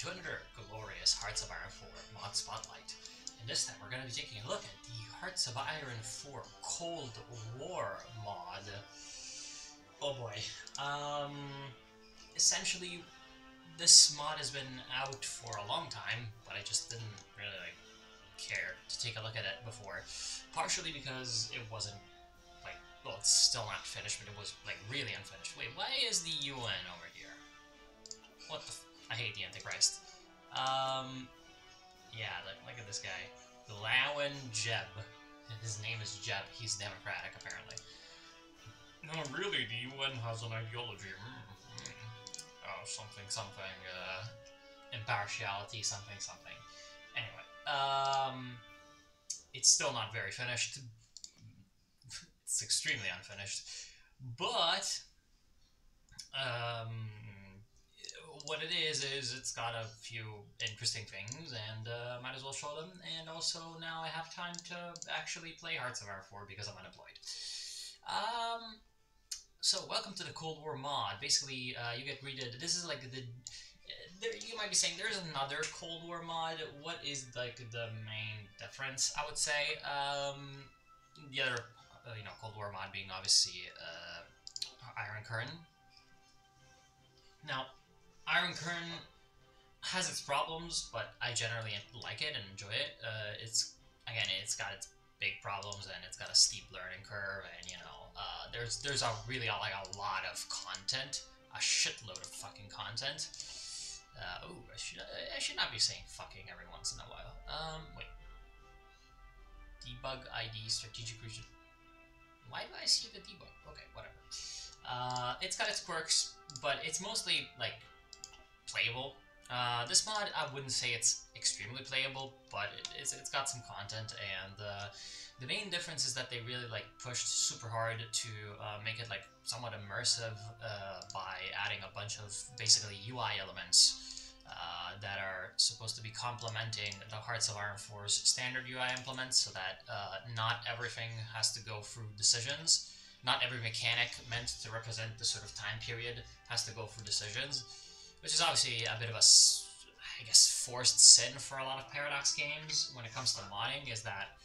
to another glorious Hearts of Iron 4 mod spotlight. And this time we're going to be taking a look at the Hearts of Iron 4 Cold War mod. Oh boy. Essentially, this mod has been out for a long time, but I just didn't really care to take a look at it before. Partially because it wasn't well, it's still not finished, but it was really unfinished. Wait, why is the UN over here? What the I hate the Antichrist. Yeah, look at this guy. Glawen Jeb. His name is Jeb. He's Democratic, apparently. No, really, the UN has an ideology. Oh, something, impartiality, something. Anyway, it's still not very finished. It's extremely unfinished, but what it is it's got a few interesting things, and might as well show them. And also now I have time to actually play Hearts of Iron 4 because I'm unemployed. So welcome to the Cold War mod. Basically, you get greeted. This is like you might be saying there's another Cold War mod. What is like the main difference? I would say the other Cold War mod being obviously Iron Curtain. Now, Iron Curtain has its problems, but I generally like it and enjoy it. It's got its big problems, and it's got a steep learning curve, and there's a lot of content, a shitload of fucking content. Oh, I should not be saying fucking every once in a while. Wait. Debug ID strategic region. Why do I see the debug? Okay, whatever. It's got its quirks, but it's mostly playable. This mod, I wouldn't say it's extremely playable, but it's got some content, and the main difference is that they really pushed super hard to make it somewhat immersive by adding a bunch of basically UI elements that are supposed to be complementing the Hearts of Iron 4's standard UI implements, so that not everything has to go through decisions. Not every mechanic meant to represent the sort of time period has to go through decisions, which is obviously a bit of a, I guess, forced sin for a lot of Paradox games when it comes to modding, is that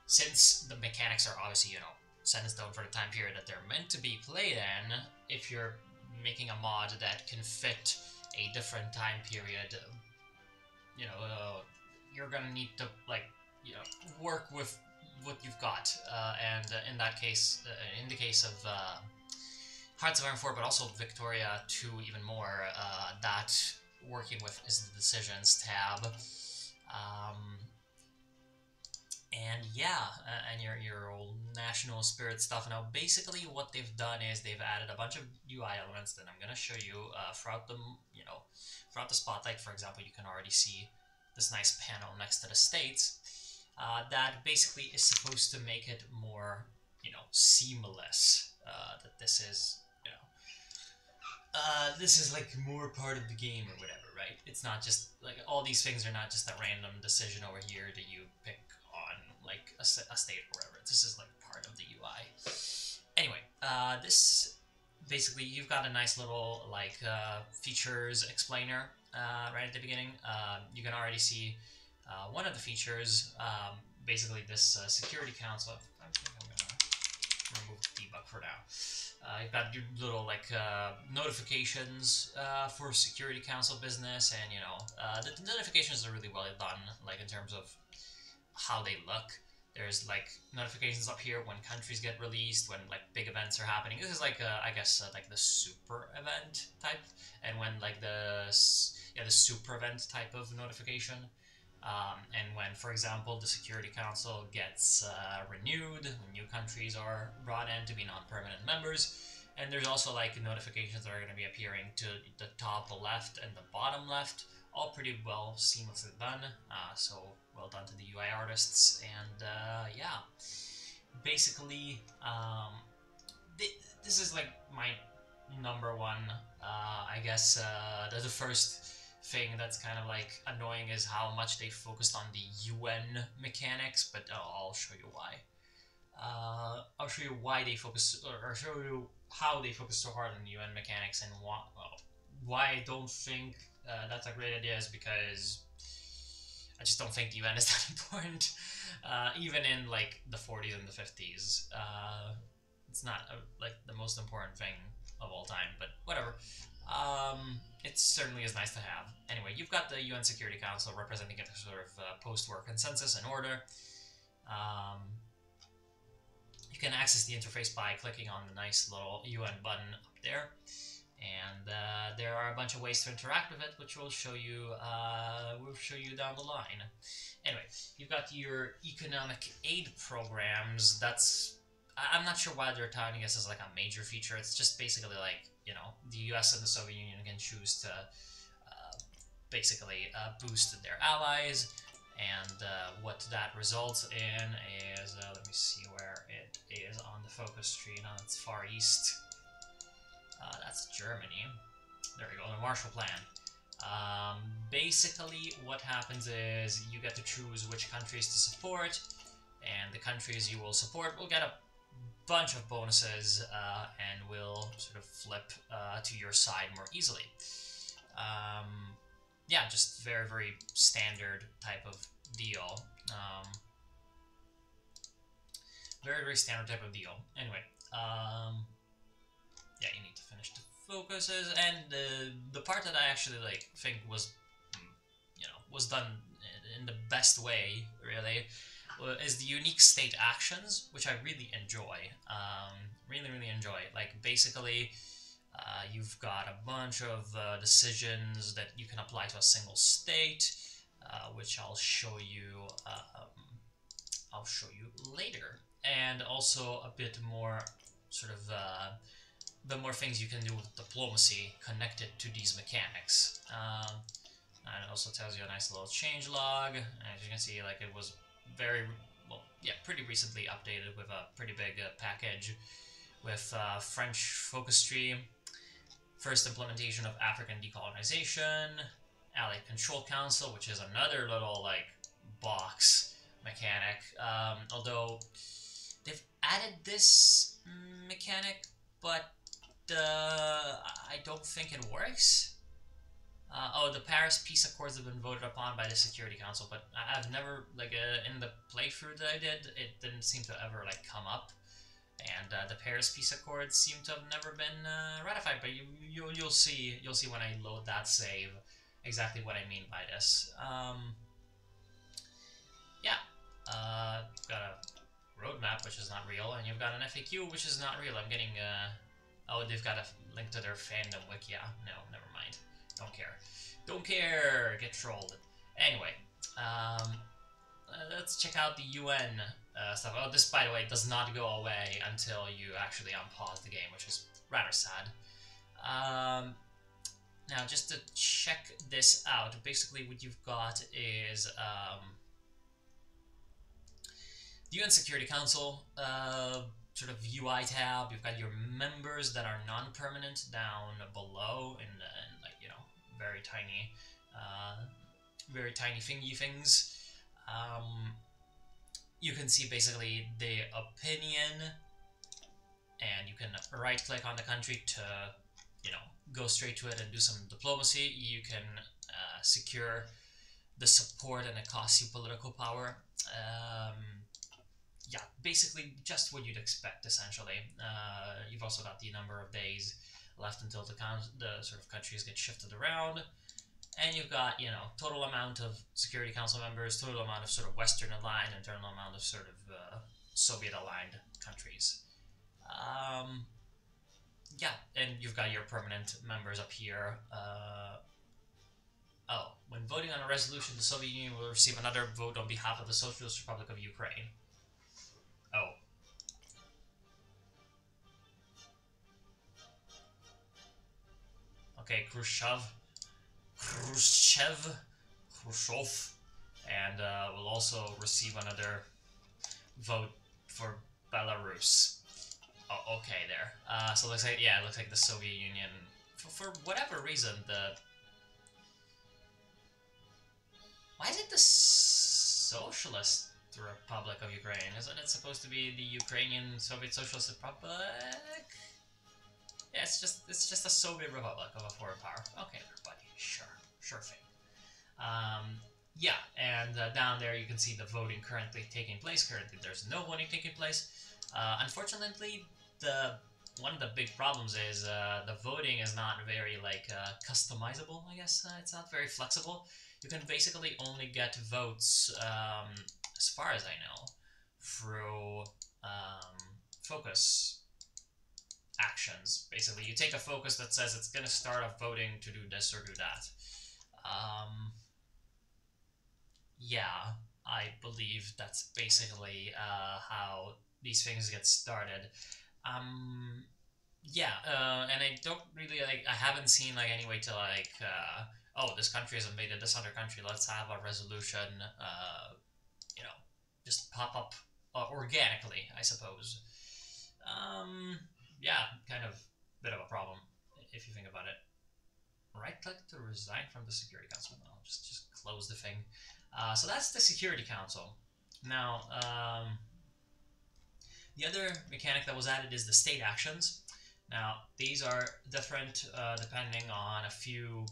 since the mechanics are obviously, set in stone for the time period that they're meant to be played in, if you're making a mod that can fit a different time period, you're gonna need to work with what you've got, and in that case, in the case of Hearts of Iron 4, but also Victoria 2 even more, that working with is the Decisions tab, and yeah, and your old national spirit stuff. Now, basically, what they've done is they've added a bunch of UI elements that I'm gonna show you throughout the spotlight. For example, you can already see this nice panel next to the states that basically is supposed to make it more, seamless. That this is, this is more part of the game or whatever, right? It's not just all these things are not just a random decision over here that you pick on a state or whatever. This is part of the UI. Anyway, this basically you've got a nice little features explainer right at the beginning. You can already see one of the features, basically this Security Council. I think I'm gonna remove the debug for now. You've got your little notifications for Security Council business, and the notifications are really well done, in terms of how they look. There's notifications up here when countries get released, when big events are happening. This is I guess the super event type, and when the super event type of notification. And when, for example, the Security Council gets renewed, when new countries are brought in to be non-permanent members. And there's also notifications that are going to be appearing to the top left and the bottom left, all pretty well seamlessly done. So well done to the UI artists. And yeah, basically, this is my number one, I guess, the first thing that's kind of annoying is how much they focused on the UN mechanics, but I'll show you why. I'll show you why they focus, or show you how they focus so hard on UN mechanics, and why I don't think that's a great idea is because I just don't think the UN is that important. Even in like the 40s and the 50s, it's not like the most important thing of all time, but whatever. It certainly is nice to have. Anyway, you've got the UN Security Council representing a sort of post-war consensus and order. You can access the interface by clicking on the nice little UN button up there, and there are a bunch of ways to interact with it, which we'll show you down the line. Anyway, you've got your economic aid programs. I'm not sure why they're touting this as like a major feature. It's just basically like, you know, the US and the Soviet Union can choose to basically boost their allies, and what that results in is, let me see where it is on the focus tree. Now it's far east. That's Germany. There we go, the Marshall Plan. Basically what happens is you get to choose which countries to support, and the countries you will support will get a bunch of bonuses and will sort of flip to your side more easily. Yeah, just very, very standard type of deal. Very, very standard type of deal. Anyway, yeah, you need to finish the focuses, and the part that I actually like think was, you know, was done in the best way, really, is the unique state actions, which I really enjoy. Really, really enjoy. Like, basically, you've got a bunch of decisions that you can apply to a single state, which I'll show you. I'll show you later, and also a bit more sort of the more things you can do with diplomacy connected to these mechanics. And it also tells you a nice little change log. As you can see, like, it was very, well, yeah, pretty recently updated with a pretty big package with French focus tree, first implementation of African decolonization, Allied Control Council, which is another little, like, box mechanic. Although they've added this mechanic, but I don't think it works. Oh, the Paris Peace Accords have been voted upon by the Security Council, but I've never, like, in the playthrough that I did, it didn't seem to ever, like, come up. And the Paris Peace Accords seem to have never been ratified, but you'll see when I load that save exactly what I mean by this. Yeah, got a roadmap, which is not real, and you've got an FAQ, which is not real. I'm getting oh, they've got a link to their fandom wiki. Yeah, no, never mind. Don't care. Don't care! Get trolled. Anyway, let's check out the UN stuff. Oh, this, by the way, does not go away until you actually unpause the game, which is rather sad. Now, just to check this out, basically what you've got is the UN Security Council, sort of UI tab. You've got your members that are non-permanent down below in like, you know, very tiny thingy things. You can see basically the opinion, and you can right-click on the country to, you know, go straight to it and do some diplomacy. You can secure the support, and it costs you political power. Yeah, basically just what you'd expect, essentially. You've also got the number of days left until the sort of countries get shifted around. And you've got, you know, total amount of Security Council members, total amount of sort of Western aligned, and total amount of sort of Soviet aligned countries. Yeah, and you've got your permanent members up here. Oh, when voting on a resolution, the Soviet Union will receive another vote on behalf of the Socialist Republic of Ukraine. Oh. Okay, Khrushchev, and will also receive another vote for Belarus. Oh, okay, there. So it looks like, yeah, it looks like the Soviet Union, for whatever reason, why is it the Socialist Republic of Ukraine? Isn't it supposed to be the Ukrainian Soviet Socialist Republic? Yeah, it's just a Soviet Republic of a foreign power. Okay, everybody, sure. sure thing. Yeah, and down there you can see the voting currently taking place. Currently there's no voting taking place. Unfortunately, one of the big problems is the voting is not very customizable, I guess. It's not very flexible. You can basically only get votes, as far as I know, through focus actions. Basically, you take a focus that says it's going to start a voting to do this or do that. Yeah, I believe that's basically how these things get started. Yeah, and I don't really I haven't seen any way to oh, this country has invaded this other country, let's have a resolution, you know, just pop up organically, I suppose. Yeah, kind of bit of a problem if you think about it. Right click to resign from the Security Council. No, just close the thing. So that's the Security Council. Now, the other mechanic that was added is the state actions. Now, these are different depending on a few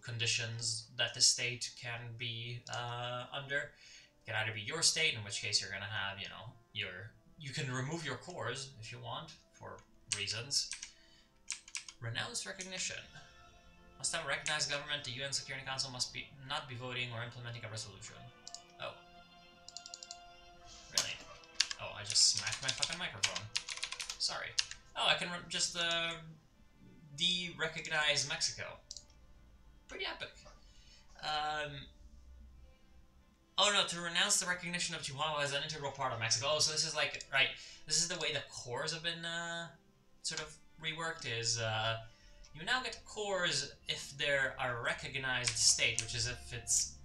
conditions that the state can be under. It can either be your state, in which case you're going to have, you can remove your cores if you want, for reasons. Renounce recognition. Must have a recognized government. The UN Security Council must not be voting or implementing a resolution. Oh. Really? Oh, I just smacked my fucking microphone. Sorry. Oh, I can just de-recognize Mexico. Pretty epic. Oh no, to renounce the recognition of Chihuahua as an integral part of Mexico. Oh, so this is right, this is the way the cores have been sort of reworked, is you now get cores if they're a recognized state, which is if it's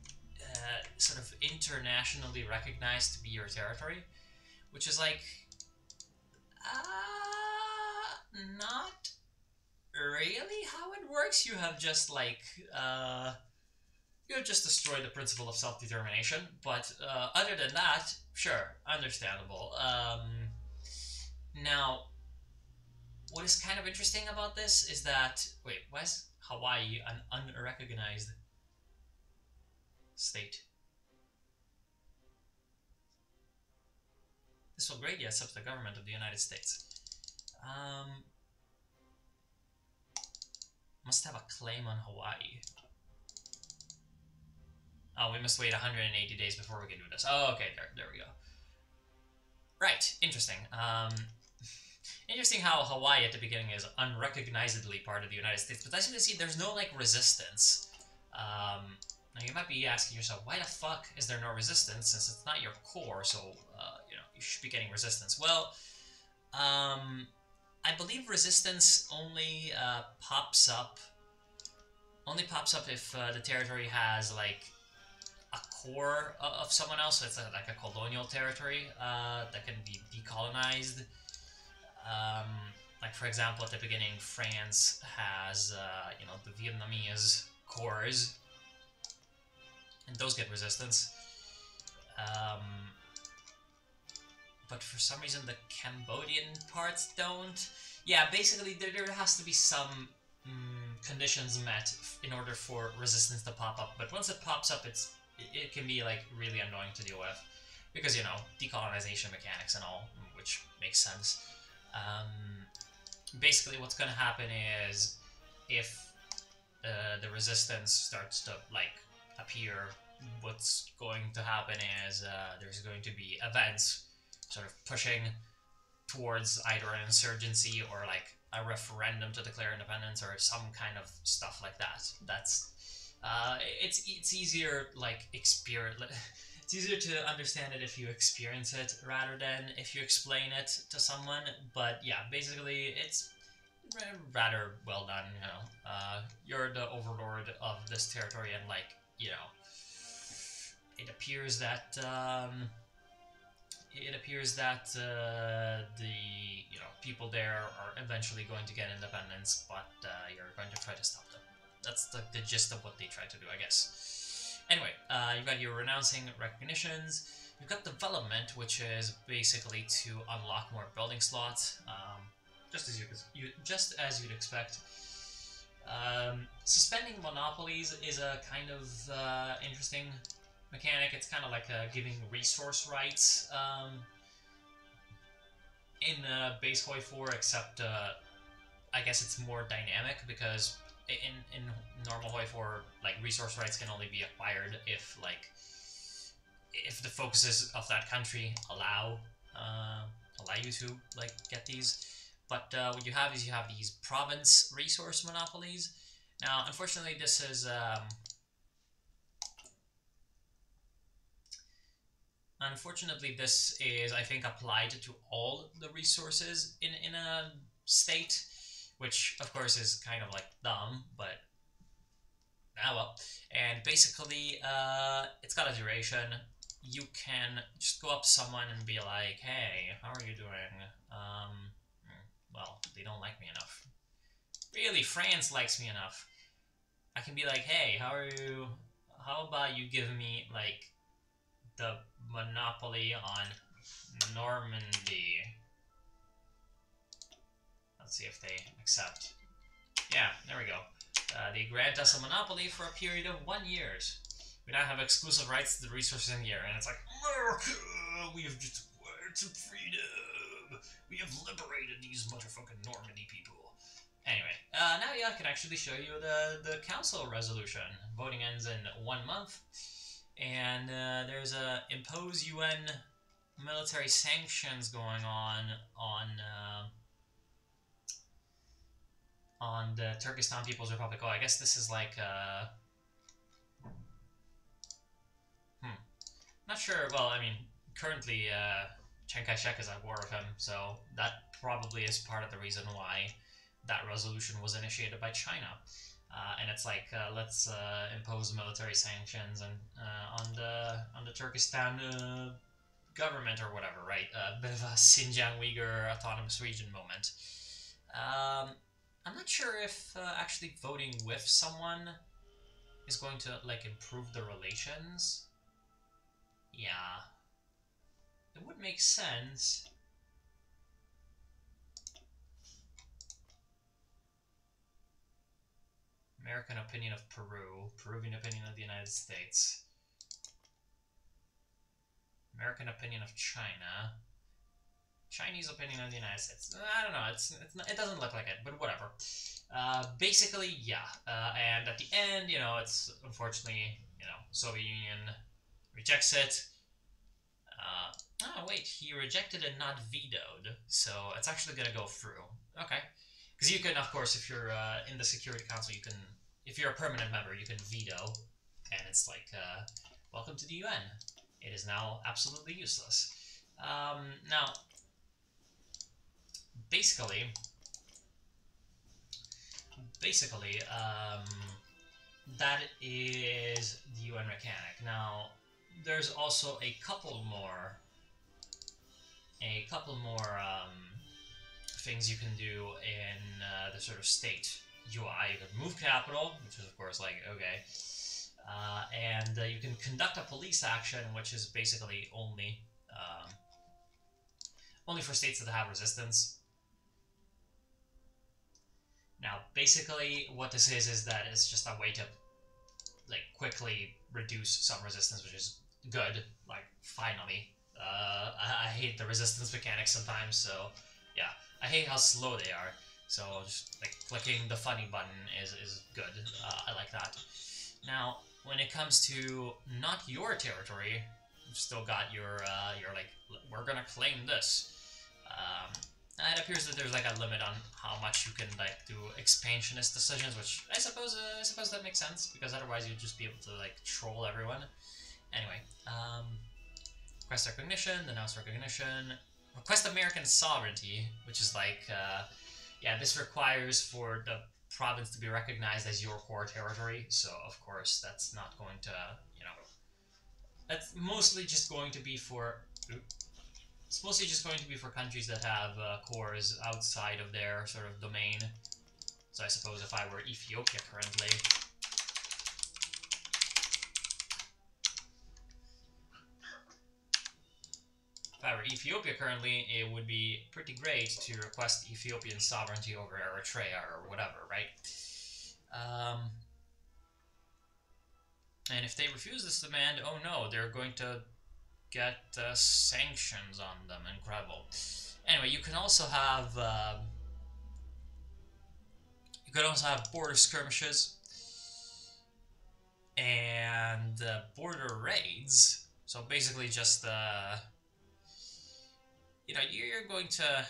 sort of internationally recognized to be your territory, which is not really how it works. You have just you have just destroyed the principle of self-determination, but other than that, sure, understandable. Now, what is kind of interesting about this is that, wait, why is Hawaii an unrecognized state? This will greatly upset the government of the United States. Must have a claim on Hawaii. Oh, we must wait 180 days before we can do this. Oh, okay, there we go. Right, interesting. Interesting how Hawaii at the beginning is unrecognizedly part of the United States, but as you can see, there's no resistance. Now you might be asking yourself, why the fuck is there no resistance since it's not your core? So you should be getting resistance. Well, I believe resistance only pops up if the territory has a core of someone else. So it's like a colonial territory that can be decolonized. For example, at the beginning, France has the Vietnamese cores, and those get resistance. But for some reason the Cambodian parts don't. Yeah, basically there has to be some conditions met in order for resistance to pop up. But once it pops up, it can be really annoying to deal with, because decolonization mechanics and all, which makes sense. Basically what's going to happen is, if the resistance starts to appear, what's going to happen is there's going to be events sort of pushing towards either an insurgency or a referendum to declare independence or some kind of stuff like that. That's it's easier it's easier to understand it if you experience it rather than if you explain it to someone. But yeah, basically it's rather well done. You're the overlord of this territory, and it appears that the people there are eventually going to get independence, but you're going to try to stop them. That's the gist of what they try to do, I guess. Anyway, you've got your renouncing recognitions. You've got development, which is basically to unlock more building slots, just as you'd expect. Suspending monopolies is a kind of interesting mechanic. It's kind of like giving resource rights in base HOI4, except I guess it's more dynamic because in normal HOI4, like resource rights can only be acquired if the focuses of that country allow you to like get these. But what you have is you have these province resource monopolies. Now, unfortunately, this is I think applied to all the resources in a state, which of course is kind of like dumb, but ah well. And basically, it's got a duration. You can just go up to someone and be like, "Hey, how are you doing?" Well, they don't like me enough. Really, France likes me enough. I can be like, "Hey, how are you? How about you give me like the monopoly on Normandy?" Let's see if they accept. Yeah, there we go. They grant us a monopoly for a period of 1 year. We now have exclusive rights to the resources in the air, and it's like, America, we have just acquired some freedom. We have liberated these motherfucking Normandy people. Anyway, now I can actually show you the council resolution. Voting ends in 1 month, and there's a impose UN military sanctions going on the Turkestan People's Republic. Oh, I guess this is like not sure. Well, I mean, currently Chiang Kai-shek is at war with him, so that probably is part of the reason why that resolution was initiated by China. And it's like, let's impose military sanctions on the Turkestan government or whatever, right? A bit of a Xinjiang Uyghur autonomous region moment. I'm not sure if actually voting with someone is going to like improve the relations. Yeah, it would make sense. American opinion of Peru, Peruvian opinion of the United States, American opinion of China, Chinese opinion of the United States. I don't know. It doesn't look like it, but whatever. Basically, yeah. And at the end, it's unfortunately, Soviet Union rejects it. Oh wait, he rejected and not vetoed, so it's actually gonna go through. Okay, because you can, of course, if you're in the Security Council, you can, if you're a permanent member, you can veto, and it's like, welcome to the UN. It is now absolutely useless. Now, basically, that is the UN mechanic. Now, there's also a couple more things you can do in the sort of state UI. You can move capital, which is of course like, okay, and you can conduct a police action, which is basically only for states that have resistance. Now, basically, what this is that it's just a way to like quickly reduce some resistance, which is good. Like, finally. I hate the resistance mechanics sometimes, so yeah. I hate how slow they are, so just like clicking the funny button is good. I like that. Now, when it comes to not your territory, you've still got your like, we're gonna claim this. It appears that there's like a limit on how much you can like do expansionist decisions, which I suppose that makes sense, because otherwise you'd just be able to like troll everyone. Anyway, request recognition, denounce recognition, request American sovereignty, which is like, yeah, this requires for the province to be recognized as your core territory, so of course that's not going to, that's mostly just going to be for, it's mostly just going to be for countries that have cores outside of their sort of domain. So I suppose if I were Ethiopia currently, it would be pretty great to request Ethiopian sovereignty over Eritrea or whatever, right? And if they refuse this demand, oh no, they're going to get sanctions on them. Incredible. Anyway, you can also have border skirmishes and border raids. So basically, just you know, you're going to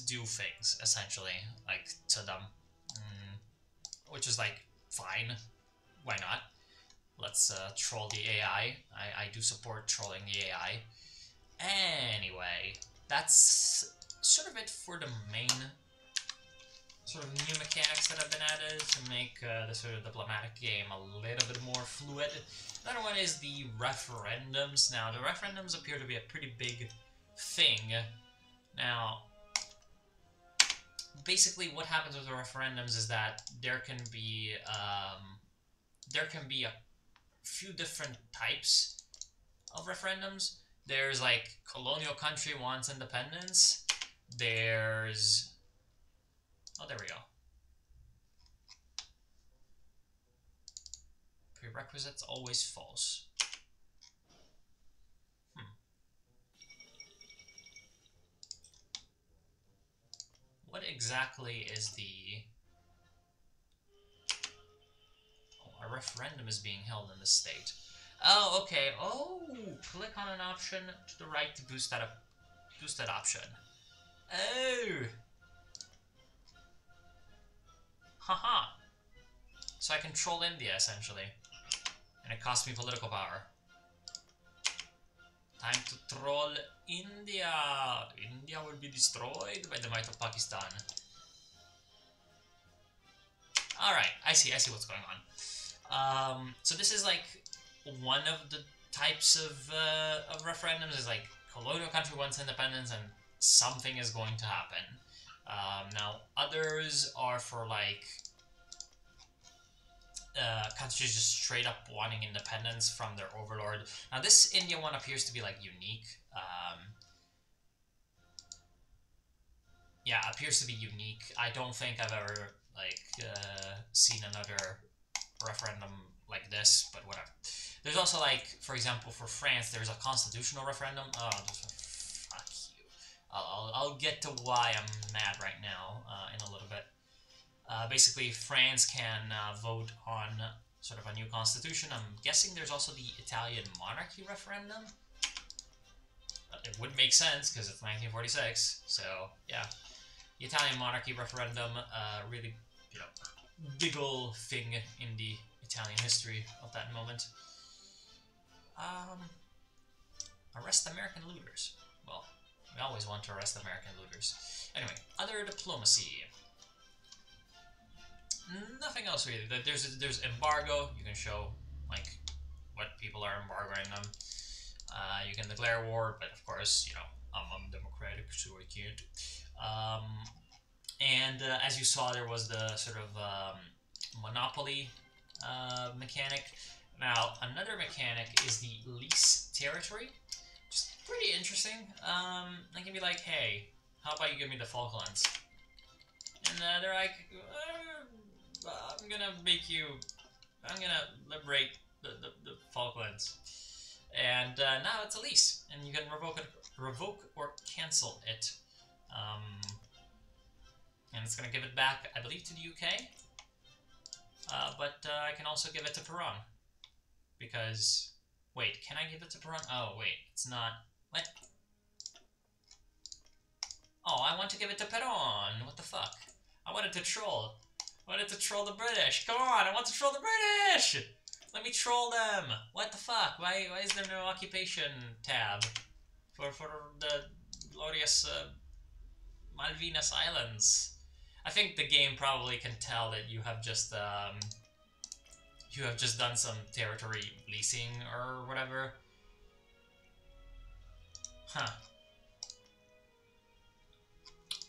do things essentially like to them, which is like fine. Why not? Let's troll the AI. I do support trolling the AI. Anyway, that's sort of it for the main sort of new mechanics that have been added to make the sort of diplomatic game a little bit more fluid. Another one is the referendums. Now, the referendums appear to be a pretty big thing. Now, basically what happens with the referendums is that there can be a few different types of referendums. There's like colonial country wants independence. There's... oh, there we go. Prerequisites always false. What exactly is the... oh, a referendum is being held in the state. Oh, okay. Oh, click on an option to the right to boost that option. Oh. Haha. So I control India, essentially. And it costs me political power. Time to troll India. India will be destroyed by the might of Pakistan. Alright, I see what's going on. So this is like one of the types of referendums is like colonial country wants independence and something is going to happen. Now others are for like countries just straight up wanting independence from their overlord. Now this India one appears to be like unique. Yeah, appears to be unique. I don't think I've ever like seen another referendum like this, but whatever. There's also like, for example, for France, there's a constitutional referendum. Oh, just fuck you. I'll get to why I'm mad right now in a little bit. Basically, France can vote on sort of a new constitution. I'm guessing there's also the Italian monarchy referendum. It would make sense because it's 1946. So yeah, the Italian monarchy referendum, really, you know, big ol' thing in the Italian history of that moment. Arrest American looters. Well, we always want to arrest American looters. Anyway, other diplomacy. Nothing else really. There's embargo. You can show like what people are embargoing them. You can declare war, but of course, you know, I'm undemocratic, so I can't. And as you saw, there was the sort of monopoly mechanic. Now, another mechanic is the lease territory. Just pretty interesting. I can be like, hey, how about you give me the Falklands? And they're like, I'm gonna liberate the Falklands. And now it's a lease, and you can revoke or cancel it. And it's gonna give it back, I believe, to the UK. But I can also give it to Peron. Because, wait, can I give it to Peron? Oh, wait, it's not. What? Oh, I want to give it to Peron. What the fuck? I wanted to troll. I wanted to troll the British. Come on, I want to troll the British! Let me troll them! What the fuck? Why is there no occupation tab for the glorious Malvinas Islands? I think the game probably can tell that you have just done some territory leasing or whatever. Huh.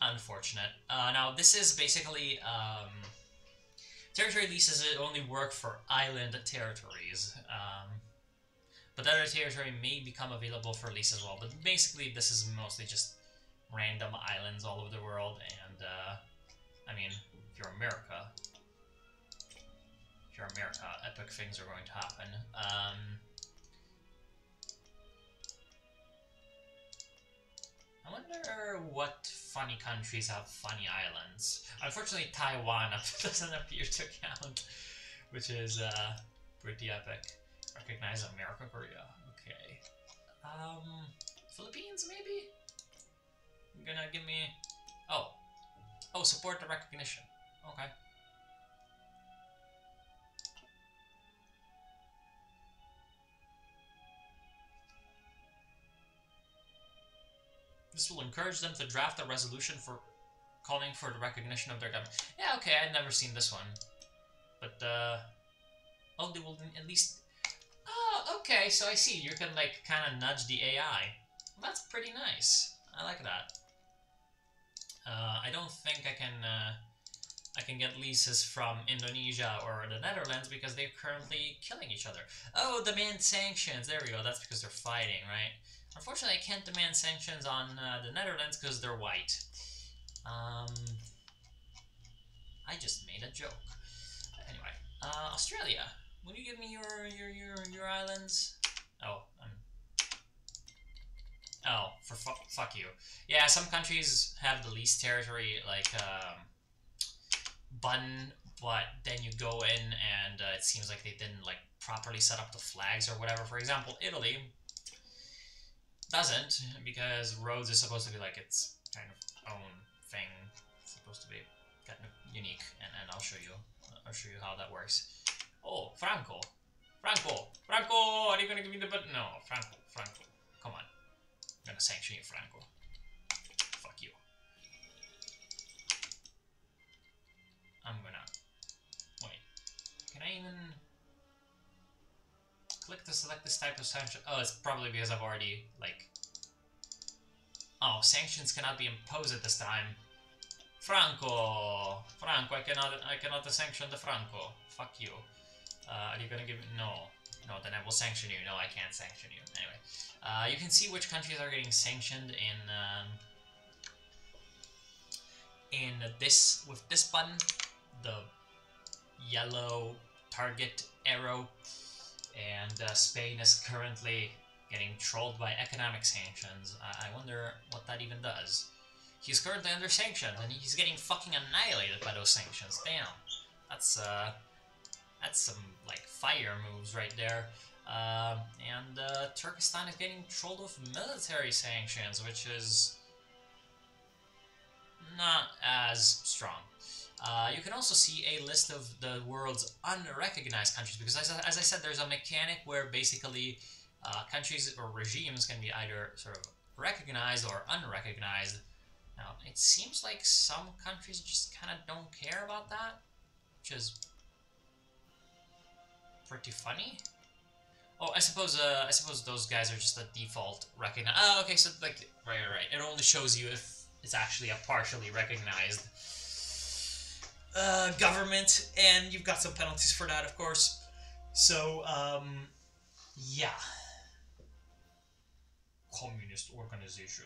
Unfortunate. Now this is basically territory leases only work for island territories, but other territory may become available for lease as well. But basically, this is mostly just random islands all over the world. And I mean, if you're America, if you're America, epic things are going to happen. I wonder what funny countries have funny islands. Unfortunately, Taiwan doesn't appear to count, which is pretty epic. Recognize America, Korea. Okay. Philippines, maybe? You're gonna give me... Oh. Oh, support the recognition. Okay. This will encourage them to draft a resolution for calling for the recognition of their government. Yeah, okay, I'd never seen this one. But, oh, they will at least... Oh, okay, so I see. You can, like, kind of nudge the AI. Well, that's pretty nice. I like that. I don't think I can get leases from Indonesia or the Netherlands because they're currently killing each other. Oh, demand sanctions. There we go. That's because they're fighting, right? Unfortunately, I can't demand sanctions on the Netherlands because they're white. I just made a joke. Anyway, Australia. Will you give me your islands? Oh, oh, for fuck you. Yeah, some countries have the least territory, like button, but then you go in and it seems like they didn't like properly set up the flags or whatever. For example, Italy doesn't, because Rhodes is supposed to be like its kind of own thing. It's supposed to be kind of unique, and I'll show you how that works. Oh, Franco, are you gonna give me the button? No, Franco, come on, I'm gonna sanction you, Franco. Fuck you. I'm gonna wait. Can I even click to select this type of sanction? Oh, it's probably because I've already, like... Oh, sanctions cannot be imposed at this time. Franco, I cannot sanction the Franco. Fuck you. Are you gonna give me... No, then I will sanction you. No, I can't sanction you. Anyway, you can see which countries are getting sanctioned in this, with this button, the yellow target arrow. And Spain is currently getting trolled by economic sanctions. I wonder what that even does. He's currently under sanctions, and he's getting fucking annihilated by those sanctions. Damn. That's some, like, fire moves right there. And Turkestan is getting trolled with military sanctions, which is not as strong. You can also see a list of the world's unrecognized countries, because as I said, there's a mechanic where basically countries or regimes can be either sort of recognized or unrecognized. Now, it seems like some countries just kind of don't care about that, which is pretty funny. Oh, I suppose those guys are just a default recognized. Oh, okay, so like right. It only shows you if it's actually a partially recognized government, and you've got some penalties for that, of course. So, yeah. Communist organization.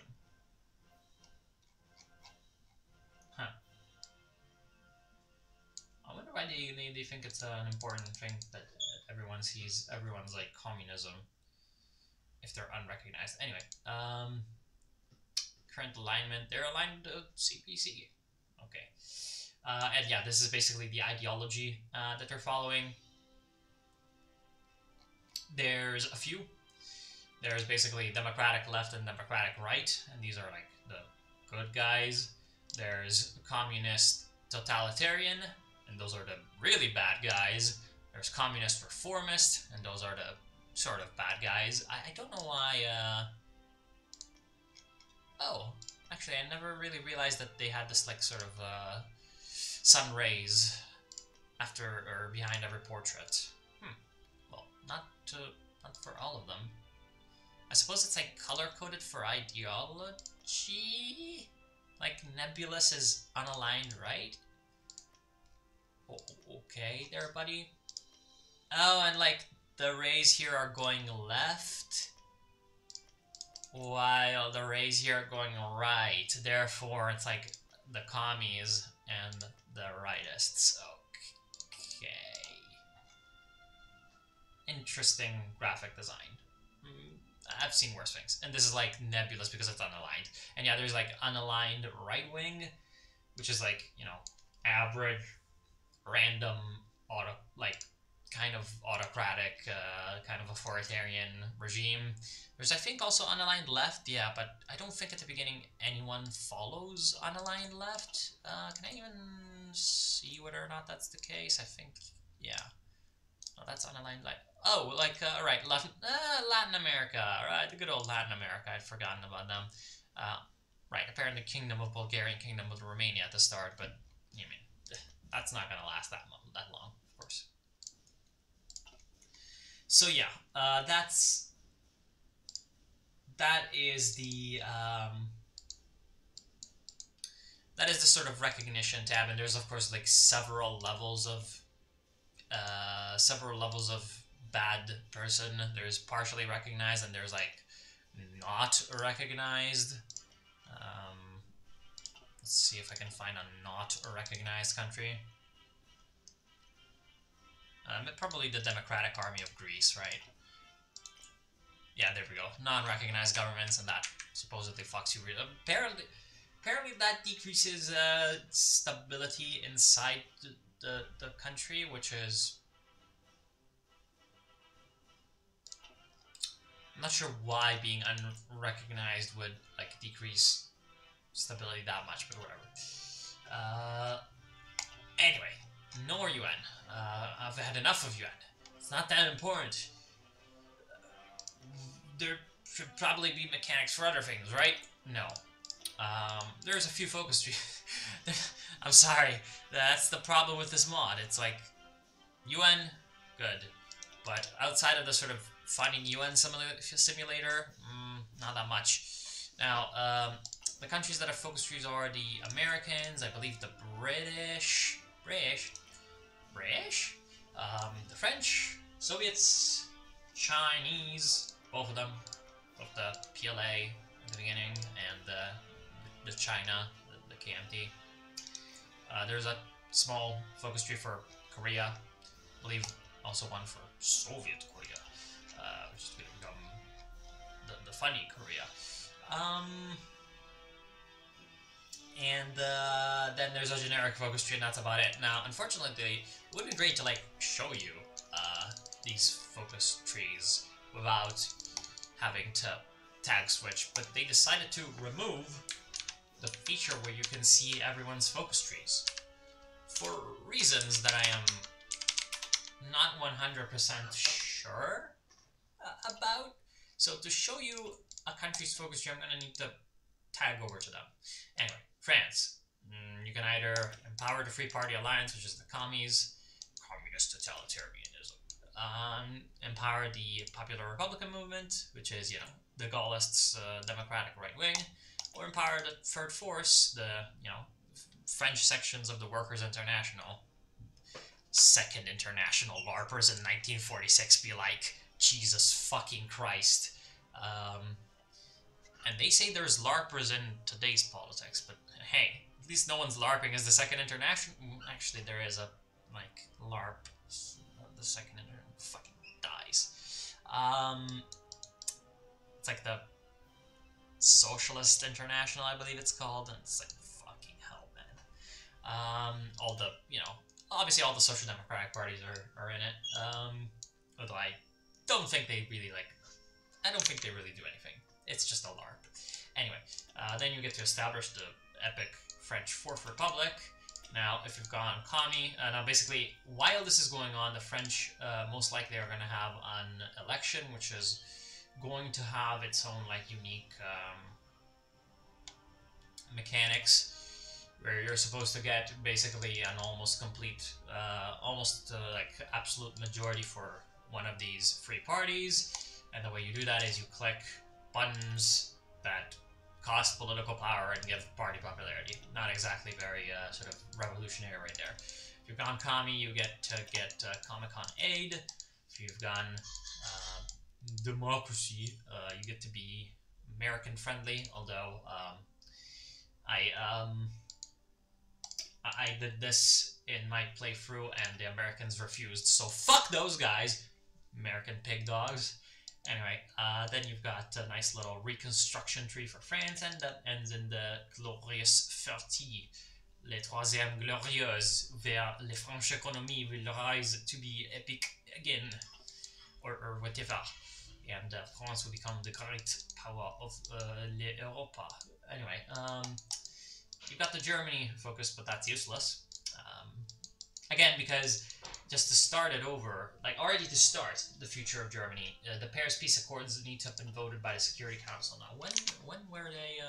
Huh. I wonder why they think it's an important thing that everyone sees. Everyone's like communism if they're unrecognized. Anyway, current alignment. They're aligned to CPC. Okay. And yeah, this is basically the ideology that they're following. There's a few. There's basically Democratic left and Democratic right, and these are like the good guys. There's Communist totalitarian, and those are the really bad guys. There's Communist reformist, and those are the sort of bad guys. I don't know why, Oh, actually, I never really realized that they had this, like, sort of, sun rays after or behind every portrait. Well, not for all of them. I suppose it's like color-coded for ideology? Like, Nebulous is unaligned, right? Oh, okay there, buddy. Oh, and like, the rays here are going left, while the rays here are going right. Therefore, it's like the commies and the rightists. Okay. interesting graphic design. I've seen worse things, and this is like nebulous because it's unaligned. And yeah, there's like unaligned right wing, which is like, you know, average, random, kind of autocratic, kind of authoritarian regime. There's, I think, also unaligned left, yeah, but I don't think at the beginning anyone follows unaligned left. Can I even see whether or not that's the case? I think, yeah. Oh, that's unaligned left. Oh, like, alright, Latin America, alright, the good old Latin America, I'd forgotten about them. Right, apparently Kingdom of Bulgaria and Kingdom of Romania at the start, but, I mean, that's not gonna last that long, of course. So yeah, that is the sort of recognition tab, and there's of course like several levels of bad person. There's partially recognized, and there's like not recognized. Let's see if I can find a not recognized country. Probably the Democratic Army of Greece, right? Yeah, there we go. Non-recognized governments, and that supposedly fucks you. Apparently that decreases stability inside the country, which is... I'm not sure why being unrecognized would like decrease stability that much, but whatever. Anyway, no more UN. I've had enough of UN. It's not that important. There should probably be mechanics for other things, right? No. There's a few focus trees. I'm sorry. That's the problem with this mod. It's like, UN, good. But outside of the sort of finding UN simulator, not that much. Now, the countries that have focus trees are the Americans, I believe the British, the French, Soviets, Chinese, both of them, both the PLA at the beginning and the China, the KMT. There's a small focus tree for Korea, I believe also one for Soviet Korea, which is going to become the funny Korea. And then there's a generic focus tree, and that's about it. Now, unfortunately, it would be great to like show you these focus trees without having to tag switch, but they decided to remove the feature where you can see everyone's focus trees for reasons that I am not 100% sure about. So to show you a country's focus tree, I'm going to need to tag over to them. Anyway, France. You can either empower the Free Party Alliance, which is the communist totalitarianism. Empower the Popular Republican Movement, which is, you know, the Gaullists' democratic right wing, or empower the Third Force, the, you know, French sections of the Workers' International. Second International LARPers in 1946 be like, Jesus fucking Christ. And they say there's LARPers in today's politics, but hey, at least no one's LARPing as the Second International. Actually, there is a, like, LARP. The Second International fucking dies. It's like the Socialist International, I believe it's called, and it's like, fucking hell, man. All the, you know, obviously all the social democratic parties are in it. Although I don't think they really, like, I don't think they really do anything. It's just a LARP. Anyway, then you get to establish the epic French Fourth Republic. Now, if you've gone commie, now basically, while this is going on, the French most likely are going to have an election, which is going to have its own, like, unique mechanics, where you're supposed to get basically an almost complete, like, absolute majority for one of these three parties. And the way you do that is you click buttons that cost political power and give party popularity. Not exactly very sort of revolutionary right there. If you've gone commie, you get to get Comic-Con aid. If you've gone democracy, you get to be American friendly, although I did this in my playthrough and the Americans refused, so fuck those guys. American pig dogs. Anyway, then you've got a nice little reconstruction tree for France, and that ends in the glorious 30. Les troisième glorieuses, where les French economy will rise to be epic again, or whatever. And France will become the great power of Europa. Anyway, you've got the Germany focus, but that's useless. Again, because just to start it over, like already to start the future of Germany, the Paris Peace Accords need to have been voted by the Security Council. Now, when were they?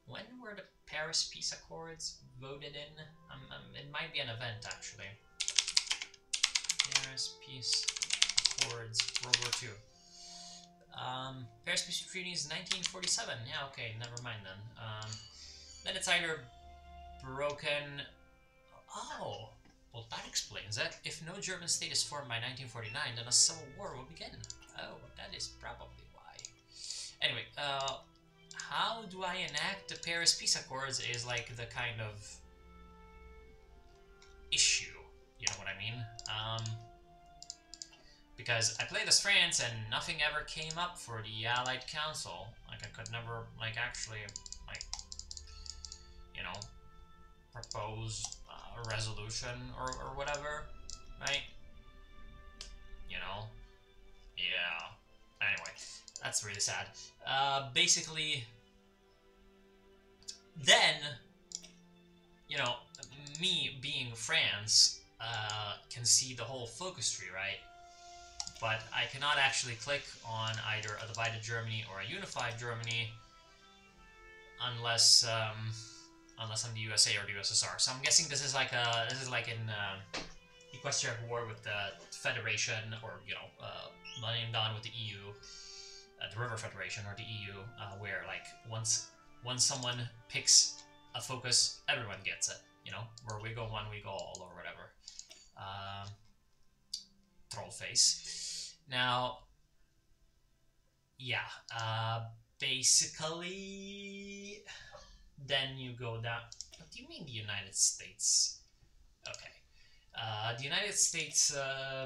When were the Paris Peace Accords voted in? It might be an event actually. Paris Peace Accords, World War II. Paris Peace Treaty is 1947. Yeah, okay, never mind then. Then it's either broken. Oh, well, that explains it. If no German state is formed by 1949, then a civil war will begin. Oh, that is probably why. Anyway, how do I enact the Paris Peace Accords is like the kind of issue, you know what I mean? Because I played as France and nothing ever came up for the Allied Council. Like I could never, like, actually, like, you know, propose a resolution or whatever, right? You know? Yeah. Anyway, that's really sad. Basically, then, you know, me being France can see the whole focus tree, right? But I cannot actually click on either a divided Germany or a unified Germany unless unless I'm the USA or the USSR. So I'm guessing this is like in Equestrian War with the Federation, or you know, Millennium Dawn with the EU, the River Federation or the EU, where like once someone picks a focus, everyone gets it. You know, where we go one, we go all, or whatever. Troll face. Now, yeah, basically, then you go down. What do you mean the United States? Okay. The United States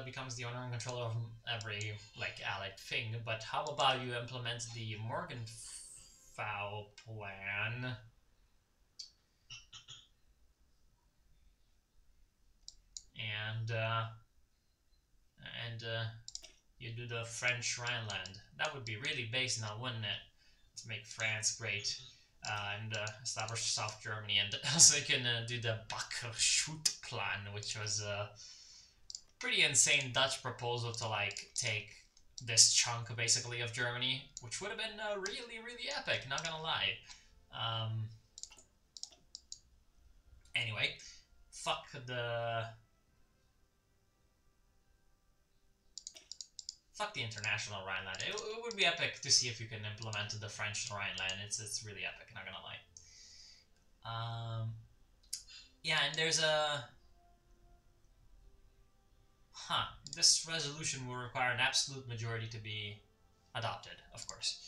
becomes the owner and controller of every, like, allied thing, but how about you implement the Morgenthau plan? And you do the French Rhineland. That would be really base now, wouldn't it? To make France great. And establish South Germany, and also you can do the Bakker-Schut plan, which was a pretty insane Dutch proposal to like take this chunk basically of Germany, which would have been really, really epic, not gonna lie. Anyway, fuck the international Rhineland. It would be epic to see if you can implement the French Rhineland. It's really epic, not gonna lie. Yeah, and there's a... This resolution will require an absolute majority to be adopted, of course.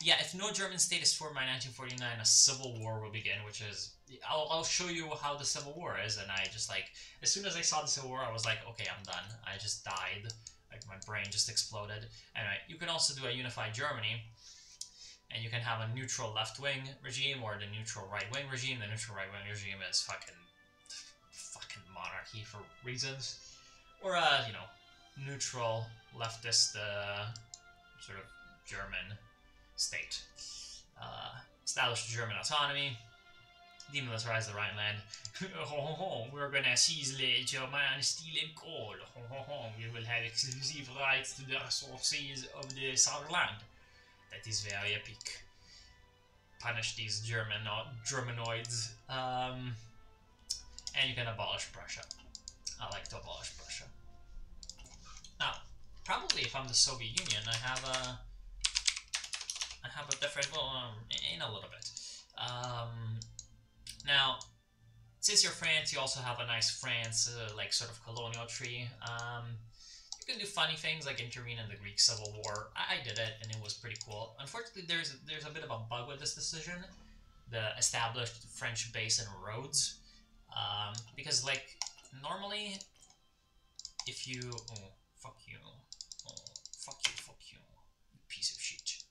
Yeah, if no German state is formed by 1949, a civil war will begin, which is... I'll show you how the civil war is, and I just like... As soon as I saw the civil war, I was like, okay, I'm done. I just died. Like, my brain just exploded. Anyway, you can also do a unified Germany, and you can have a neutral left-wing regime or the neutral right-wing regime. The neutral right-wing regime is fucking monarchy for reasons. Or a, you know, neutral leftist sort of German state. Establish German autonomy. Demilitarize the Rhineland. We're gonna seize the German steel and coal. We will have exclusive rights to the resources of the Saarland. That is very epic. Punish these Germanoids. And you can abolish Prussia. I like to abolish Prussia. Now, probably if I'm the Soviet Union, I have a different, well, in a little bit. Now, since you're France, you also have a nice France, like, sort of colonial tree. You can do funny things like intervene in the Greek Civil War. I did it, and it was pretty cool. Unfortunately, there's a bit of a bug with this decision. The established French base in Rhodes. Because, like, normally, if you... Oh, fuck you. Oh, fuck you, you piece of shit.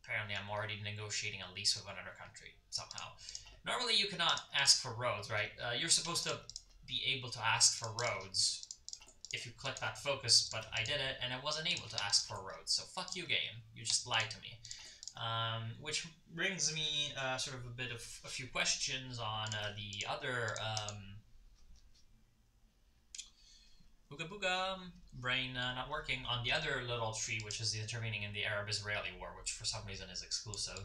Apparently I'm already negotiating a lease with another country, somehow. Normally you cannot ask for roads, right? You're supposed to be able to ask for roads if you click that focus, but I did it and I wasn't able to ask for roads. So fuck you, game. You just lied to me. Which brings me sort of a few questions on the other booga booga brain not working on the other little tree, which is the intervening in the Arab-Israeli war, which for some reason is exclusive,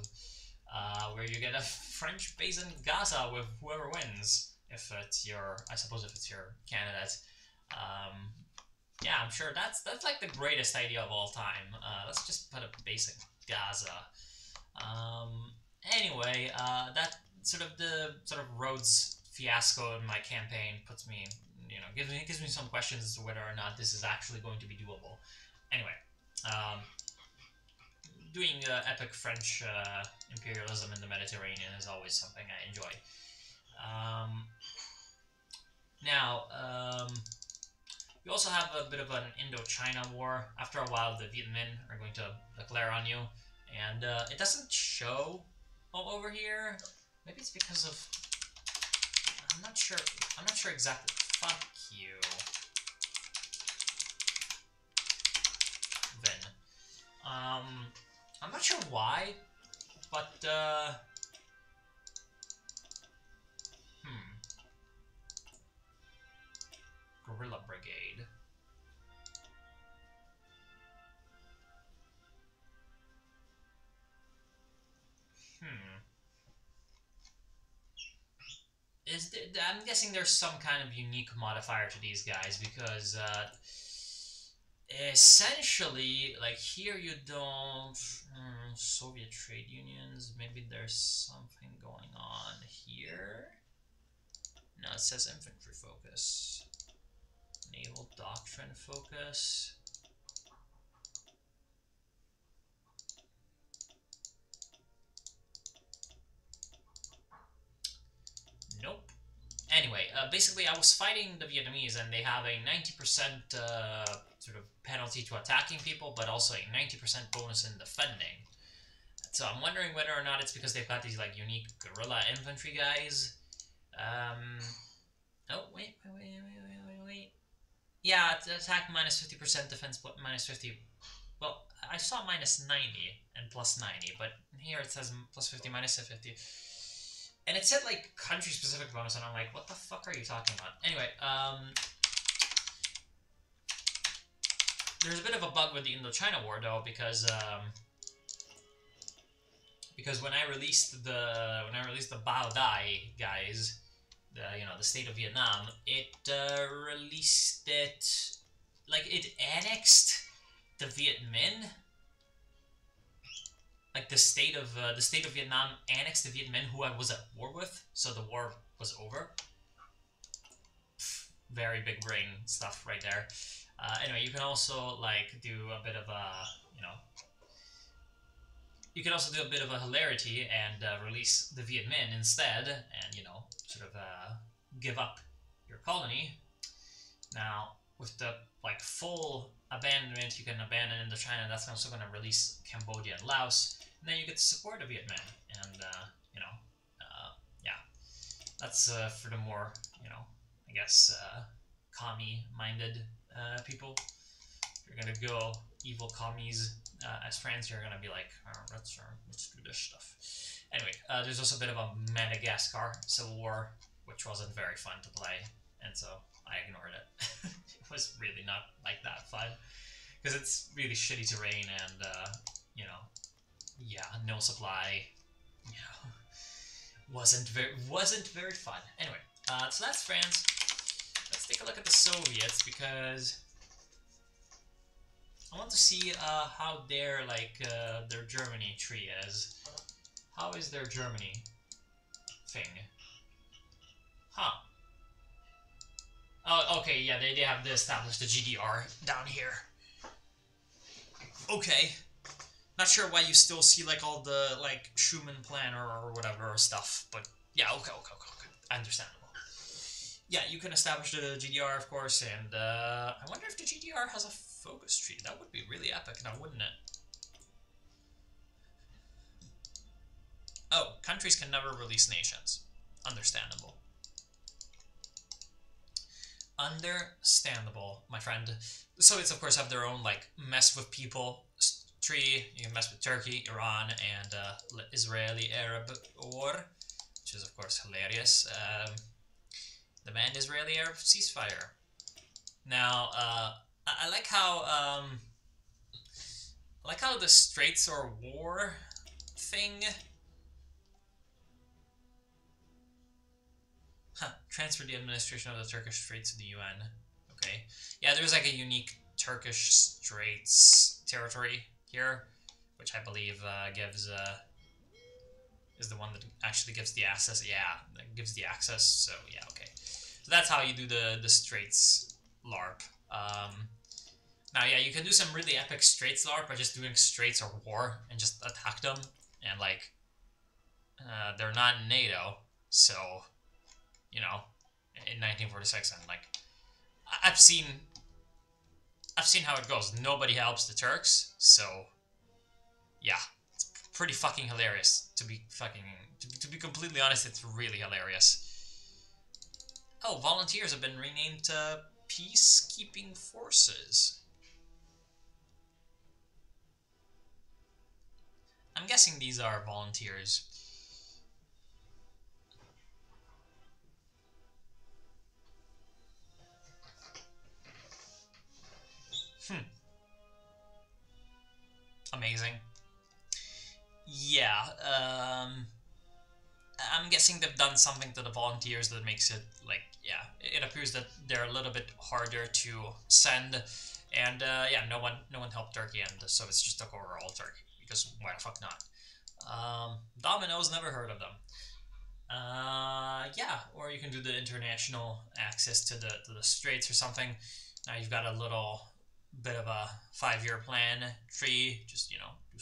where you get a French base in Gaza with whoever wins. If it's your, I suppose if it's your candidate. Yeah, I'm sure that's like the greatest idea of all time. Let's just put a base in Gaza. Anyway, that sort of roads fiasco in my campaign puts me, you know, gives me some questions as to whether or not this is actually going to be doable. Anyway, doing epic French imperialism in the Mediterranean is always something I enjoy. Now, we also have a bit of an Indochina War. After a while, the Viet Minh are going to declare on you, and it doesn't show over here. Maybe it's because of... I'm not sure exactly. Fuck you. Then. I'm not sure why, but Guerrilla Brigade. I'm guessing there's some kind of unique modifier to these guys, because essentially, like here you don't... Soviet trade unions, maybe there's something going on here? No, it says infantry focus. Naval doctrine focus. Nope. Anyway, basically I was fighting the Vietnamese, and they have a 90% sort of penalty to attacking people, but also a 90% bonus in defending. So I'm wondering whether or not it's because they've got these like unique guerrilla infantry guys. Oh, wait. Yeah, attack minus 50%, defense minus 50. Well, I saw minus 90 and plus 90, but here it says plus 50, minus 50. And it said, like, country-specific bonus, and I'm like, what the fuck are you talking about? Anyway, there's a bit of a bug with the Indochina War, though, because when I released the Bao Dai guys, the state of Vietnam, it released it, like, it annexed the Viet Minh. Like the state of Vietnam annexed the Viet Minh, who I was at war with, so the war was over. Very big brain stuff right there. Anyway, you can also like do a bit of a, you can also do a bit of a hilarity and release the Viet Minh instead, and sort of give up your colony. Now, with the like full abandonment, you can abandon Indochina. That's also going to release Cambodia and Laos, and then you get to support the Viet Minh. And yeah, that's for the more I guess commie-minded people. If you're gonna go evil commies as friends, you're gonna be like, oh, let's do this stuff. Anyway, there's also a bit of a Madagascar Civil War, which wasn't very fun to play, and so I ignored it. It was really not like that fun, because it's really shitty terrain, and yeah, no supply, wasn't very fun. Anyway, so that's France. Let's take a look at the Soviets, because I want to see how their their Germany tree is. How is their Germany thing? Huh. Oh, okay, yeah, they have established the GDR down here. Okay. Not sure why you still see like all the like Schumann plan or whatever stuff, but yeah, okay. Understandable. yeah, you can establish the GDR, of course, and I wonder if the GDR has a focus tree. That would be really epic now, wouldn't it? Oh, countries can never release nations. Understandable. Understandable, my friend. The Soviets, of course, have their own, like, mess with people tree. You can mess with Turkey, Iran, and Israeli-Arab war, which is, of course, hilarious. Demand Israeli-Arab ceasefire. Now, I like how the Straits or War thing. Transfer the administration of the Turkish Straits to the UN. Okay. Yeah, there's like a unique Turkish Straits territory here, which I believe is the one that actually gives the access. Yeah, that gives the access. So yeah, okay. So that's how you do the Straits LARP. Now, yeah, you can do some really epic Straits LARP by just doing Straits or War and just attack them. And, like, they're not in NATO, so, you know, in 1946, and, like, I've seen how it goes. Nobody helps the Turks, so, yeah, it's pretty fucking hilarious, to be completely honest. It's really hilarious. Oh, volunteers have been renamed to Peacekeeping Forces. I'm guessing these are volunteers. Amazing. Yeah, I'm guessing they've done something to the volunteers that makes it, like, yeah, it appears that they're a little bit harder to send, and, yeah, no one helped Turkey, and so it's just took over all Turkey, because why the fuck not? Domino's, never heard of them. Yeah, or you can do the international access to the Straits or something. Now you've got a little bit of a 5-year plan tree, just, you know, do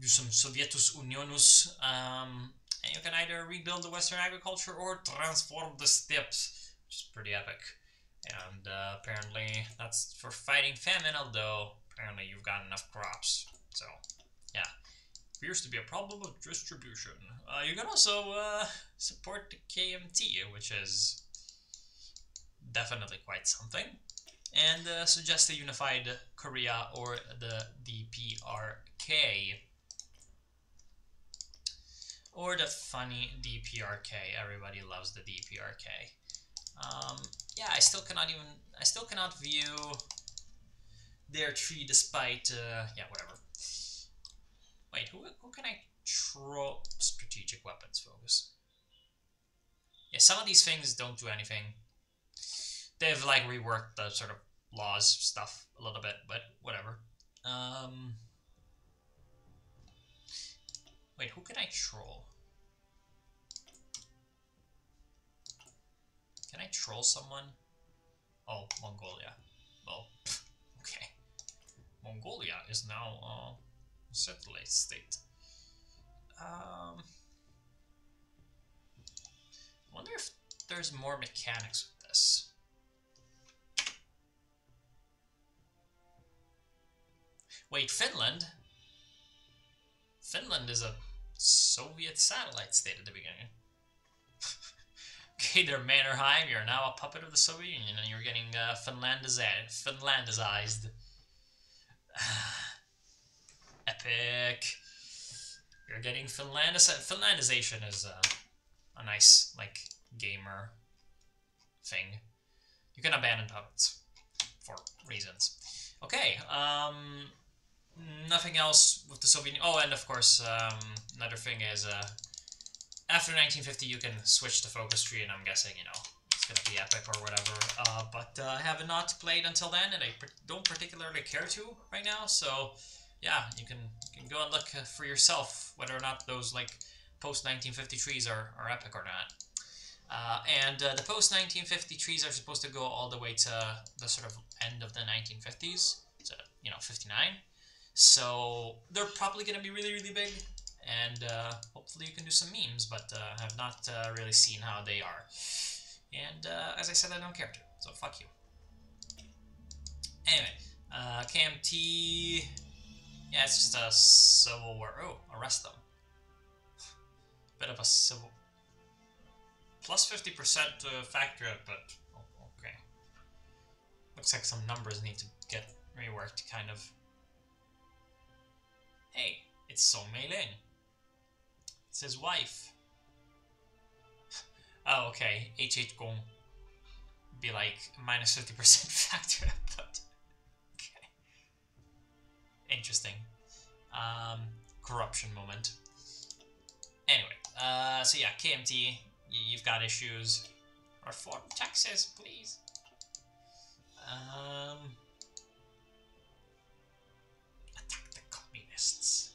some Sovietus Unionus, and you can either rebuild the Western agriculture or transform the steppes, which is pretty epic. And apparently that's for fighting famine, although apparently you've got enough crops. So, yeah. Appears to be a problem of distribution. You can also support the KMT, which is definitely quite something. And suggest a unified Korea or the DPRK. Or the funny DPRK. Everybody loves the DPRK. Yeah, I still cannot view their tree despite, yeah, whatever. Wait, who can I troll? Strategic weapons focus. Yeah, some of these things don't do anything. They've, like, reworked the sort of laws stuff a little bit, but whatever. Wait, who can I troll? Can I troll someone? Oh, Mongolia. Well, okay. Mongolia is now a satellite state. I wonder if there's more mechanics with this. Wait, Finland? Finland is a Soviet satellite state at the beginning. Okay, they're Mannerheim, you're now a puppet of the Soviet Union, and you're getting Finlandized. Epic. You're getting Finlandization is a nice, like, gamer thing. You can abandon puppets for reasons. Okay, nothing else with the Soviet Union. Oh, and of course, another thing is, after 1950 you can switch the focus tree, and I'm guessing, you know, it's gonna be epic or whatever, but I have not played until then, and I don't particularly care to right now, so yeah, you can go and look for yourself whether or not those, like, post-1950 trees are epic or not. And the post-1950 trees are supposed to go all the way to the sort of end of the 1950s, so, you know, 59. So they're probably going to be really, really big, and hopefully you can do some memes, but I have not really seen how they are. And as I said, I don't care to, so fuck you. Anyway, KMT... Yeah, it's just a civil war. Oh, arrest them. Bit of a civil... Plus 50% factor out, but... Oh, okay. Looks like some numbers need to get reworked, kind of. Hey, it's Song Mei-ling. It's his wife. Oh, okay. H8 Gong be like minus 50% factor, but okay. Interesting. Corruption moment. Anyway, so yeah, KMT, you've got issues. Reform taxes, please. Attack the communists.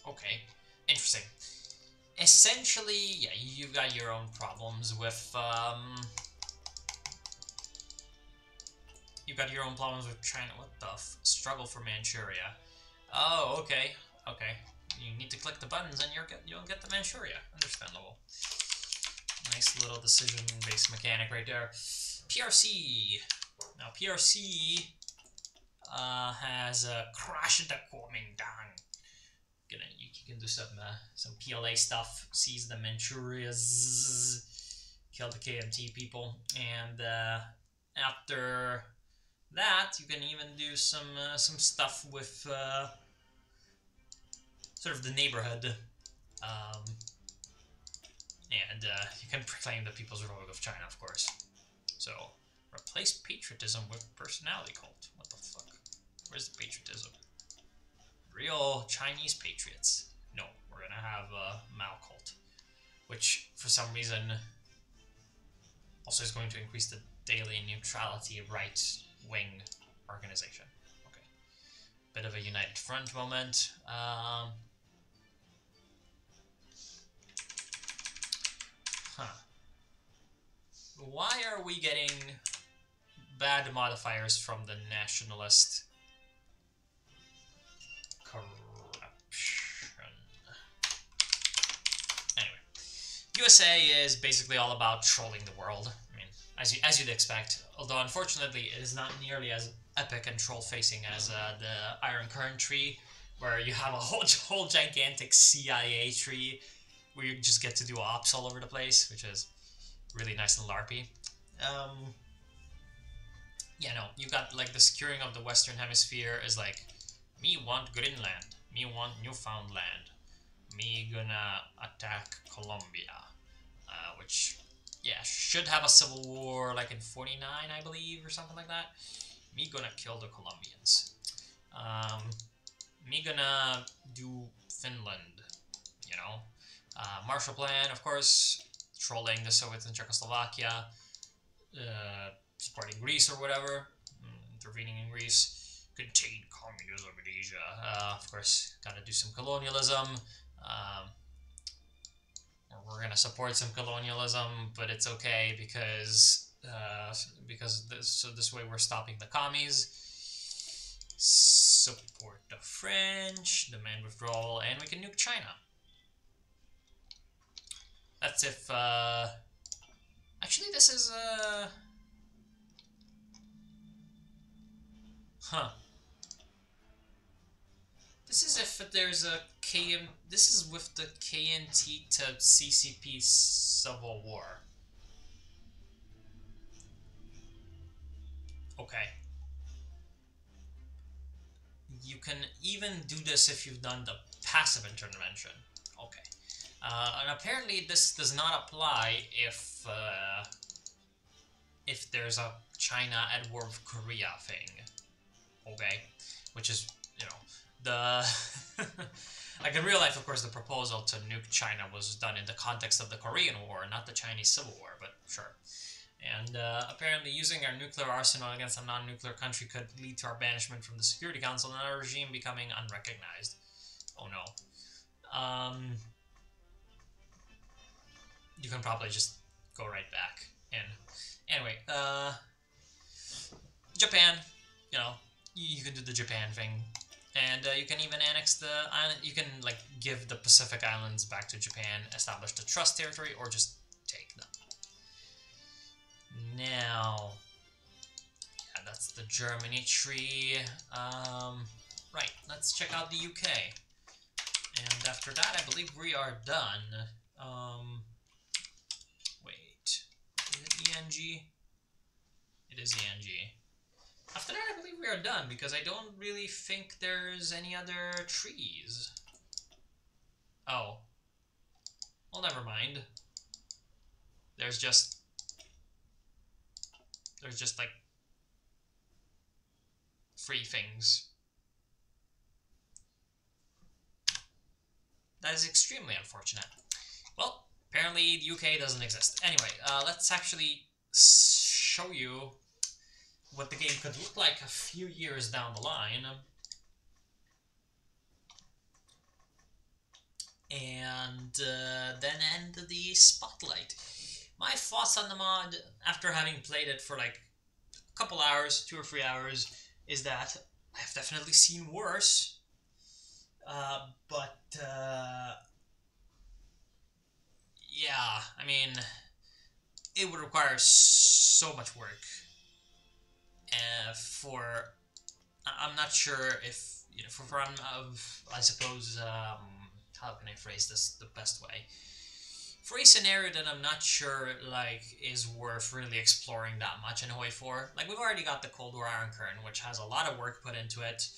Okay, interesting. Essentially, yeah, you've got your own problems with, you've got your own problems with China. What the struggle for Manchuria. Oh, okay, okay. You need to click the buttons and you'll get the Manchuria. Understandable. Nice little decision-based mechanic right there. PRC. Now, PRC has a crash the Kuomintang. You can do some PLA stuff, seize the Manchurias, kill the KMT people, and after that you can even do some stuff with sort of the neighborhood, and you can proclaim the People's Republic of China, of course. So replace patriotism with personality cult. What the fuck? Where's the patriotism? Real Chinese patriots. No, we're gonna have a Mao cult, which for some reason also is going to increase the daily neutrality right-wing organization. Okay, bit of a united front moment. Why are we getting bad modifiers from the nationalist? Anyway, USA is basically all about trolling the world. I mean, as you'd expect. Although unfortunately, it is not nearly as epic and troll-facing as the Iron Current tree, where you have a whole gigantic CIA tree where you just get to do ops all over the place, which is really nice and larpy. Yeah, no, you got like the securing of the Western Hemisphere is like, me want Greenland. Me want Newfoundland. Me gonna attack Colombia. Which, yeah, should have a civil war like in 49, I believe, or something like that. Me gonna kill the Colombians. Me gonna do Finland, you know. Marshall Plan, of course, trolling the Soviets and Czechoslovakia. Supporting Greece or whatever. Intervening in Greece. Contain communism in Asia. Of course, gotta do some colonialism. We're gonna support some colonialism, but it's okay because this way we're stopping the commies. Support the French, demand withdrawal, and we can nuke China. That's if actually this is This is if there's a this is with the KNT to CCP civil war. Okay. You can even do this if you've done the passive intervention. Okay. And apparently this does not apply if there's a China at war with Korea thing. Okay. Which is, you know, the like in real life, of course, the proposal to nuke China was done in the context of the Korean War, not the Chinese Civil War, but sure. And apparently using our nuclear arsenal against a non-nuclear country could lead to our banishment from the Security Council and our regime becoming unrecognized. Oh no. You can probably just go right back in. Japan, you know, you can do the Japan thing, and you can even annex the island. You can like give the Pacific Islands back to Japan, establish the trust territory, or just take them. Now, yeah, that's the Germany tree. Right, let's check out the UK. And after that, I believe we are done. Wait, is it ENG? It is ENG. After that, I believe we are done, because I don't really think there's any other trees. Oh. Well, never mind. There's just like 3 things. That is extremely unfortunate. Well, apparently the UK doesn't exist. Anyway, let's actually show you what the game could look like a few years down the line. And then end the spotlight. My thoughts on the mod, after having played it for like a couple hours, 2 or 3 hours, is that I've definitely seen worse. Yeah, I mean, it would require so much work I'm not sure if, you know, I suppose, how can I phrase this the best way? For a scenario that I'm not sure, like, is worth really exploring that much in HOI4. Like, we've already got the Cold War Iron Curtain, which has a lot of work put into it.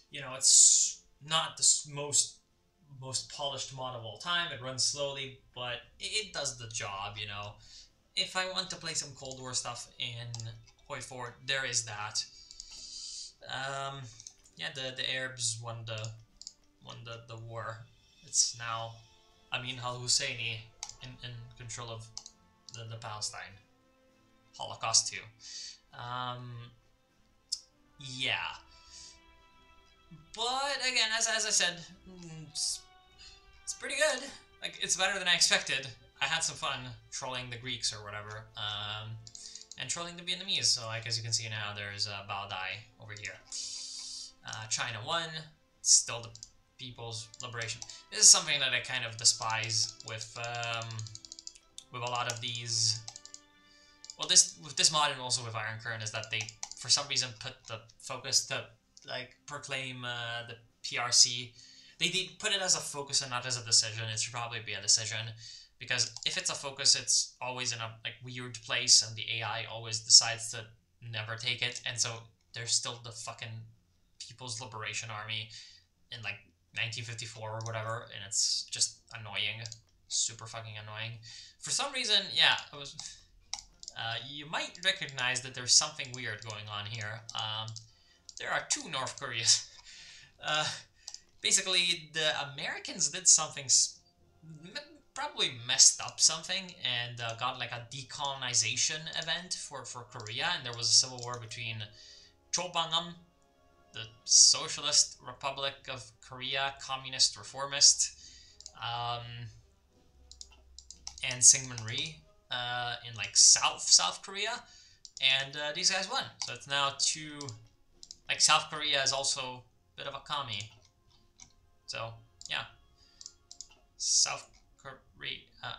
You know, it's not the most polished mod of all time. It runs slowly, but it does the job, you know. If I want to play some Cold War stuff in HOI4, there is that. Yeah, the Arabs won the war. It's now Amin al-Husseini in control of the Palestine. Holocaust too. Yeah. But again, as I said, it's pretty good. Like, it's better than I expected. I had some fun trolling the Greeks or whatever, and trolling the Vietnamese. So, like, as you can see now, there's Bao Dai over here. China won. Still the People's Liberation. This is something that I kind of despise with a lot of these. Well, with this mod and also with Iron Curtain is that they, for some reason, put the focus to like proclaim the PRC. They put it as a focus and not as a decision. It should probably be a decision, because if it's a focus, it's always in a like weird place, and the AI always decides to never take it, and so there's still the fucking People's Liberation Army in like 1954 or whatever, and it's just annoying, super fucking annoying. For some reason, yeah, it was. You might recognize that there's something weird going on here. There are 2 North Koreas. Basically, the Americans did something, probably messed up something, and got like a decolonization event for Korea, and there was a civil war between Chobangam, the Socialist Republic of Korea, Communist Reformist, and Syngman Rhee in like South Korea, and these guys won. So it's now 2. Like, South Korea is also a bit of a commie. So yeah, South Korea.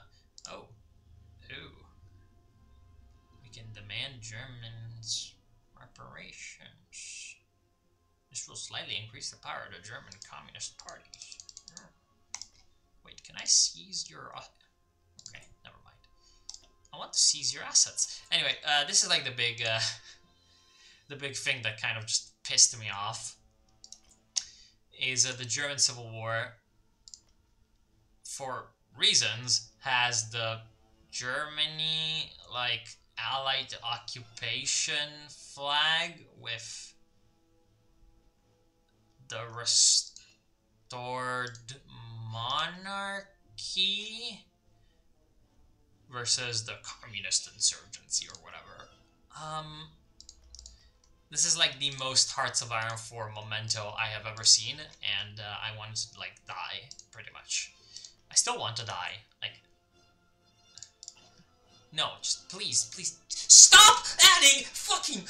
Oh, we can demand Germans reparations. This will slightly increase the power of the German Communist parties. Wait, can I seize your... Okay, never mind. I want to seize your assets. Anyway, this is like the big thing that kind of just pissed me off. Is the German Civil War, for reasons, has the Germany, like, Allied occupation flag with the restored monarchy versus the communist insurgency or whatever. This is like the most Hearts of Iron 4 memento I have ever seen, and I want to, like, die, pretty much. I still want to die, like... No, just please, please, stop! adding fucking